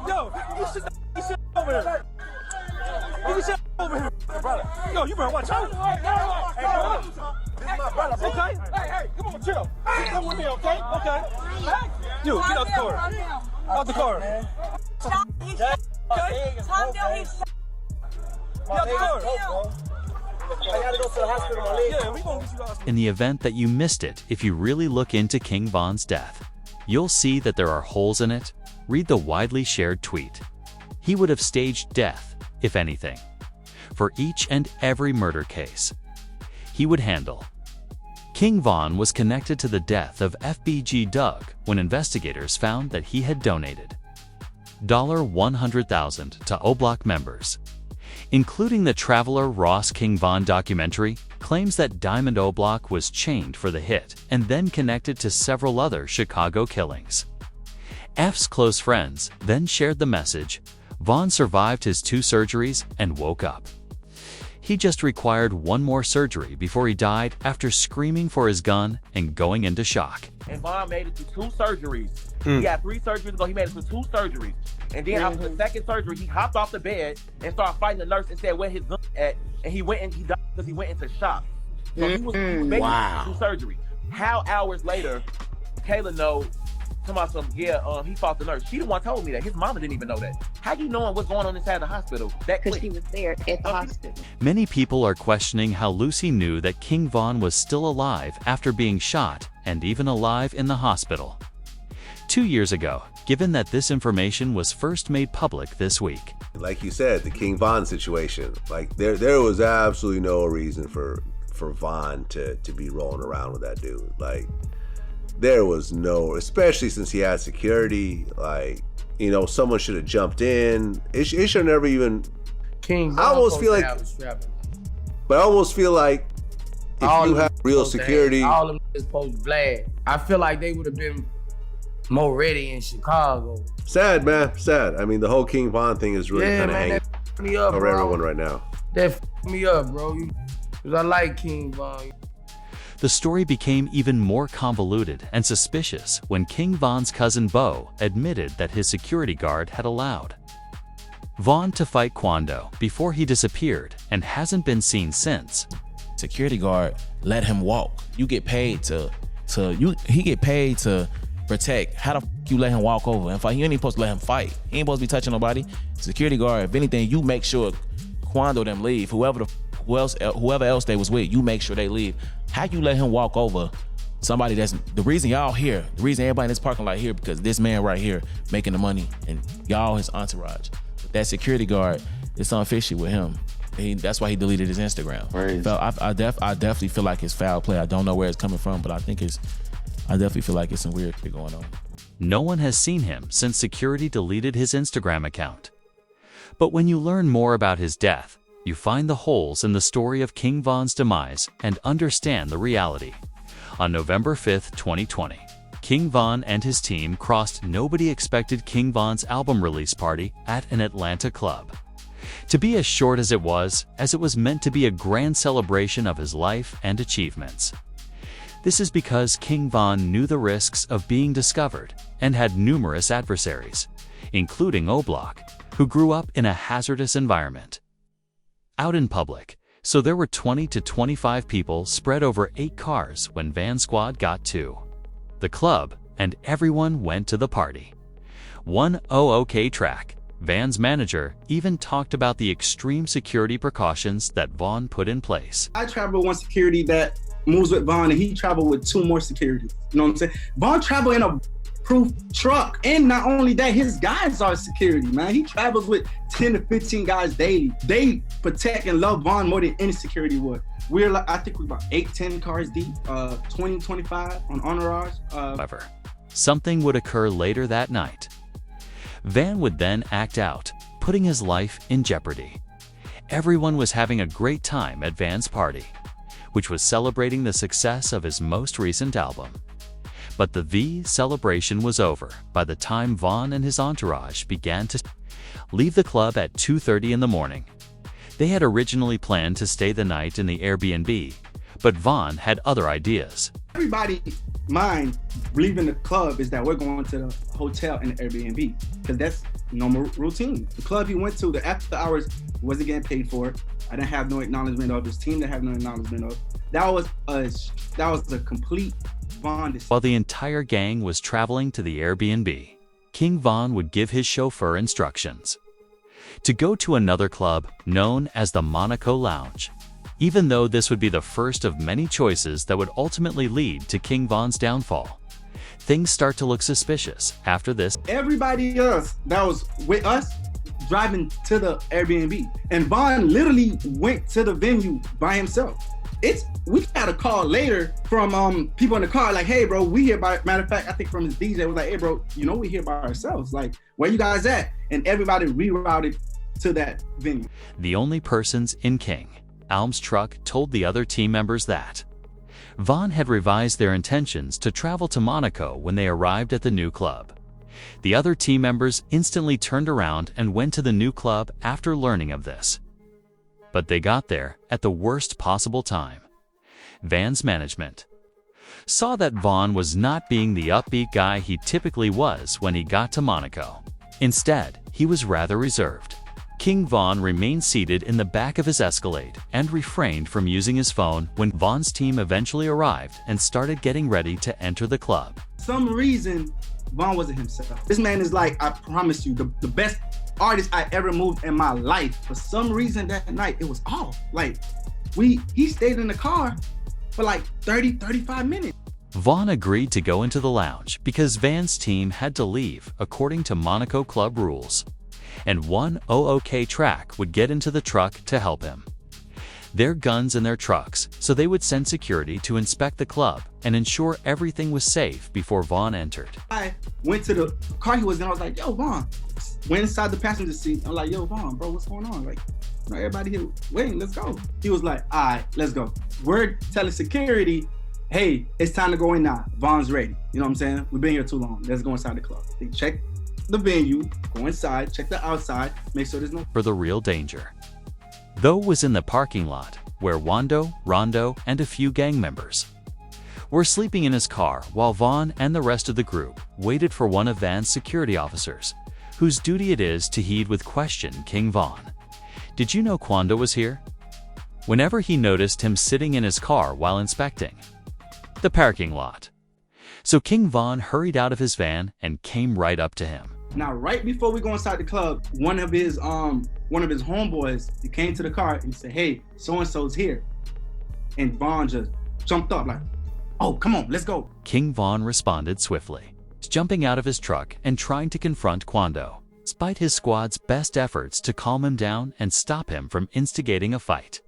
Yo, you sit over here. You sit over here, brother. Yo, you better watch out. This is my brother. Okay? Hey, come on, chill. Come with me, okay? Okay. You, get out the car. Out the car. Okay? Calm down, he's shot. Get out the car. I gotta go to the hospital, my leg. Yeah, we gonna get you out. In the event that you missed it, if you really look into King Von's death, you'll see that there are holes in it. Read the widely shared tweet. He would have staged death, if anything, for each and every murder case he would handle. King Von was connected to the death of FBG Doug when investigators found that he had donated $100,000 to O-Block members, including the Traveler Ross King Von documentary, claims that Diamond O-Block was chained for the hit and then connected to several other Chicago killings. F's close friends then shared the message, Von survived his 2 surgeries and woke up. He just required 1 more surgery before he died after screaming for his gun and going into shock. And Von made it to 2 surgeries. He had 3 surgeries ago, he made it to 2 surgeries. And then after the 2nd surgery, he hopped off the bed and started fighting the nurse and said where his gun at, and he went and he died because he went into shock. So he was making 2 surgeries. How hours later, Kayla knows, he fought the nurse. She the one told me that. His mama didn't even know that. How you knowing what's going on inside the hospital? Because she was there at the hospital. Many people are questioning how Lucy knew that King Von was still alive after being shot and even alive in the hospital 2 years ago, given that this information was first made public this week. Like you said, the King Von situation, like there was absolutely no reason for Von to be rolling around with that dude. Like, there was no, especially since he had security, like, you know, someone should have jumped in. It should never even. King. I almost feel like, but I almost feel like if you have real security, all of them is supposed to blast. I feel like they would have been more ready in Chicago. Sad, man, sad. I mean, the whole King Von thing is really kind of hanging me up, over bro. everyone right now. That me up, bro. Cause I like King Von. The story became even more convoluted and suspicious when King Von's cousin Bo admitted that his security guard had allowed Von to fight Quando before he disappeared and hasn't been seen since. Security guard let him walk. You get paid he get paid to protect. How the f you let him walk over and fight? You ain't even supposed to let him fight. He ain't supposed to be touching nobody. Security guard, if anything, you make sure Quando them leave. Whoever else they was with, you make sure they leave. How you let him walk over somebody that's the reason y'all here, the reason everybody in this parking lot here, because this man right here making the money and y'all his entourage. But that security guard, it's something fishy with him. That's why he deleted his Instagram. I definitely feel like it's foul play. I don't know where it's coming from, but I definitely feel like it's some weird shit going on. No one has seen him since security deleted his Instagram account. But when you learn more about his death, you find the holes in the story of King Von's demise and understand the reality. On November 5th, 2020, King Von and his team crossed Nobody Expected King Von's album release party at an Atlanta club. To be as short as it was meant to be a grand celebration of his life and achievements. This is because King Von knew the risks of being discovered and had numerous adversaries, including O-Block, who grew up in a hazardous environment. Out in public, so there were 20 to 25 people spread over 8 cars when Van Squad got to the club, and everyone went to the party. One OK track, Van's manager even talked about the extreme security precautions that Von put in place. I travel with one security that moves with Von, and he traveled with 2 more securities. You know what I'm saying? Von traveled in a proof truck, and not only that, his guys are security, man. He travels with 10 to 15 guys daily. They protect and love Von more than any security would. We're like, I think we're about 8-10 cars deep, 20-25 on entourage. However, something would occur later that night. Van would then act out, putting his life in jeopardy. Everyone was having a great time at Van's party, which was celebrating the success of his most recent album. But the V celebration was over by the time Von and his entourage began to leave the club at 2:30 in the morning. They had originally planned to stay the night in the Airbnb, but Von had other ideas. Everybody mind leaving the club is that we're going to the hotel and the Airbnb because that's normal routine. The club he went to, the after hours, wasn't getting paid for it. I didn't have no acknowledgement of. His team didn't have no acknowledgement of. That was a complete Von decision. While the entire gang was traveling to the Airbnb, King Von would give his chauffeur instructions to go to another club known as the Monaco Lounge. Even though this would be the first of many choices that would ultimately lead to King Von's downfall, things start to look suspicious after this. Everybody else that was with us driving to the Airbnb, and Von literally went to the venue by himself. We got a call later from people in the car like, hey bro, we here by, matter of fact, I think from his DJ was like, hey bro, you know we here by ourselves, like where you guys at? And everybody rerouted to that venue. The only persons in King Alm's truck told the other team members that Von had revised their intentions to travel to Monaco when they arrived at the new club. The other team members instantly turned around and went to the new club after learning of this. But they got there at the worst possible time. Van's management saw that Von was not being the upbeat guy he typically was when he got to Monaco. Instead, he was rather reserved. King Von remained seated in the back of his Escalade and refrained from using his phone when Von's team eventually arrived and started getting ready to enter the club. For some reason, Von wasn't himself. This man is like, I promise you, the best artist I ever moved in my life. For some reason that night, it was off. Like, he stayed in the car for like 35 minutes. Von agreed to go into the lounge because Van's team had to leave according to Monaco club rules, and one OOK track would get into the truck to help him. Their guns in their trucks, so they would send security to inspect the club and ensure everything was safe before Von entered. I went to the car he was in, I was like, yo, Von. Went inside the passenger seat, I'm like, yo, Von, bro, what's going on? Like, everybody here waiting, let's go. He was like, all right, let's go. We're telling security, hey, it's time to go in now. Von's ready. You know what I'm saying? We've been here too long. Let's go inside the club. They check the venue, go inside, check the outside, make sure there's no... For the real danger, though, was in the parking lot where Wando, Rondo, and a few gang members were sleeping in his car while Von and the rest of the group waited for one of Van's security officers, whose duty it is to heed with question King Von. Did you know Quando was here? Whenever he noticed him sitting in his car while inspecting the parking lot. So King Von hurried out of his van and came right up to him. Now, right before we go inside the club, one of his homeboys, he came to the car and he said, hey, so-and-so's here. And Von just jumped up like, oh, come on, let's go. King Von responded swiftly, jumping out of his truck and trying to confront Quando, despite his squad's best efforts to calm him down and stop him from instigating a fight.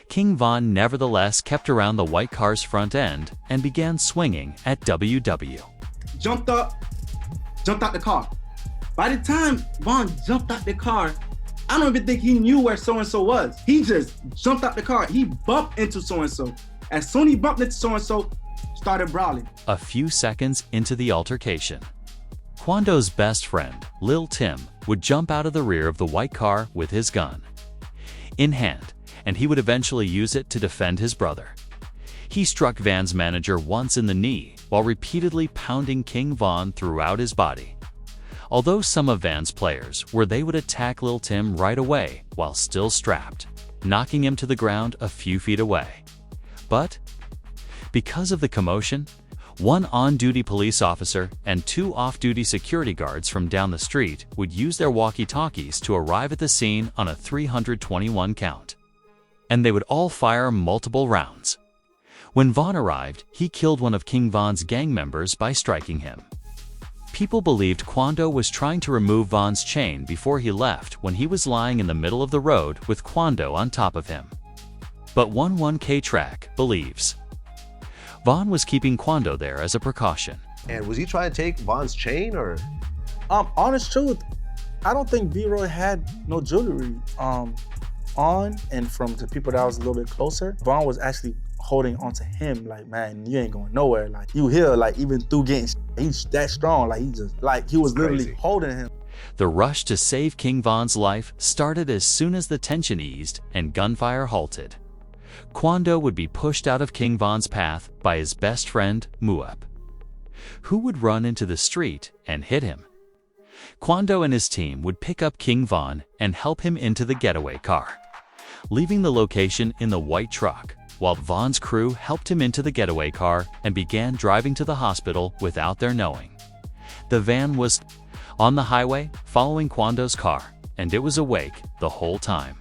King Von nevertheless kept around the white car's front end and began swinging at WW. Jumped out the car. By the time Von jumped out the car, I don't even think he knew where so-and-so was. He just jumped out the car. He bumped into so-and-so. As soon as he bumped into so-and-so, started brawling. A few seconds into the altercation, Quando's best friend, Lil Tim, would jump out of the rear of the white car with his gun in hand, and he would eventually use it to defend his brother. He struck Van's manager once in the knee while repeatedly pounding King Von throughout his body. Although some of Van's players they would attack Lil Tim right away while still strapped, knocking him to the ground a few feet away. But because of the commotion, one on-duty police officer and two off-duty security guards from down the street would use their walkie-talkies to arrive at the scene on a 321 count. And they would all fire multiple rounds. When Von arrived, he killed one of King Von's gang members by striking him. People believed Quando was trying to remove Von's chain before he left when he was lying in the middle of the road with Quando on top of him. But 11K Track believes Von was keeping Quando there as a precaution. And was he trying to take Von's chain or? Honest truth, I don't think V-Roy had no jewelry on, and from the people that was a little bit closer, Von was actually holding onto him like, man, you ain't going nowhere. Like, you here, like, even through getting, he's that strong. Like, he was literally holding him. The rush to save King Von's life started as soon as the tension eased and gunfire halted. Quando would be pushed out of King Von's path by his best friend, Muep. Who would run into the street and hit him? Quando and his team would pick up King Von and help him into the getaway car, leaving the location in the white truck, while Von's crew helped him into the getaway car and began driving to the hospital without their knowing. The van was on the highway following Quando's car, and it was awake the whole time.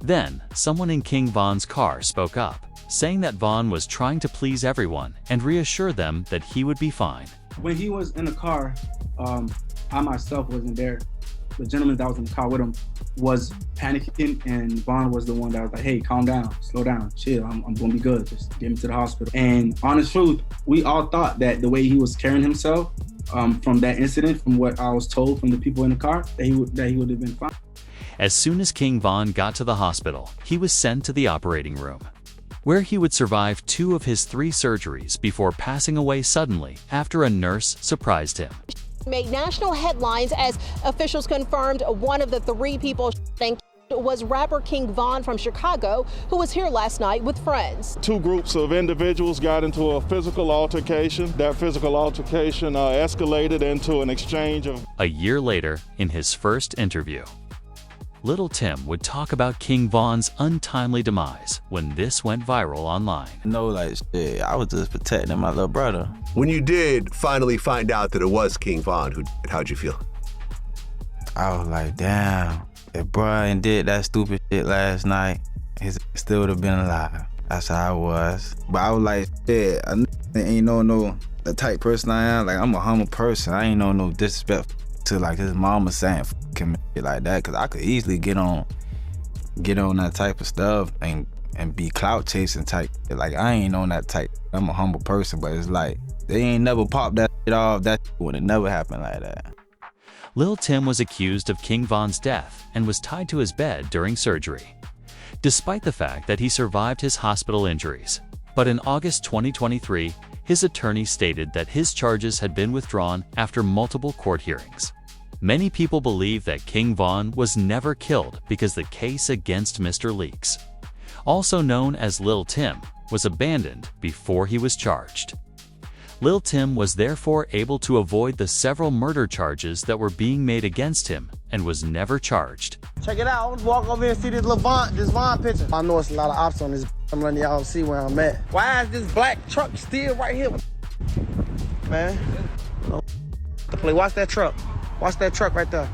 Then, someone in King Von's car spoke up, saying that Von was trying to please everyone and reassure them that he would be fine. When he was in the car, I myself wasn't there. The gentleman that was in the car with him was panicking, and Von was the one that was like, hey, calm down, slow down, chill, I'm gonna be good, just get me to the hospital. And honest truth, we all thought that the way he was carrying himself from that incident, from what I was told from the people in the car, that he would have been fine. As soon as King Von got to the hospital, he was sent to the operating room, where he would survive 2 of his 3 surgeries before passing away suddenly after a nurse surprised him. Made national headlines as officials confirmed one of the 3 people was rapper King Von from Chicago, who was here last night with friends. 2 groups of individuals got into a physical altercation. That physical altercation escalated into an exchange of... A year later, in his first interview, Little Tim would talk about King Von's untimely demise when this went viral online. No, like, shit, I was just protecting my little brother. When you did finally find out that it was King Von, how'd you feel? I was like, damn, if Brian did that stupid shit last night, he still would have been alive. That's how I was. But I was like, shit, I ain't no the type person I am. Like, I'm a humble person. I ain't no disrespect to like his mama saying f him like that, cause I could easily get on that type of stuff and be clout chasing type. Like, I ain't on that type. I'm a humble person, but it's like they ain't never popped that shit off. That would have never happened like that. Lil Tim was accused of King Von's death and was tied to his bed during surgery, despite the fact that he survived his hospital injuries. But in August 2023, his attorney stated that his charges had been withdrawn after multiple court hearings. Many people believe that King Von was never killed because the case against Mr. Leaks, also known as Lil Tim, was abandoned before he was charged. Lil Tim was therefore able to avoid the several murder charges that were being made against him and was never charged. Check it out, let's walk over here and see this Von picture. I know it's a lot of ops on this. I'm letting y'all see where I'm at. Why is this black truck still right here? Man, watch that truck. Watch that truck right there.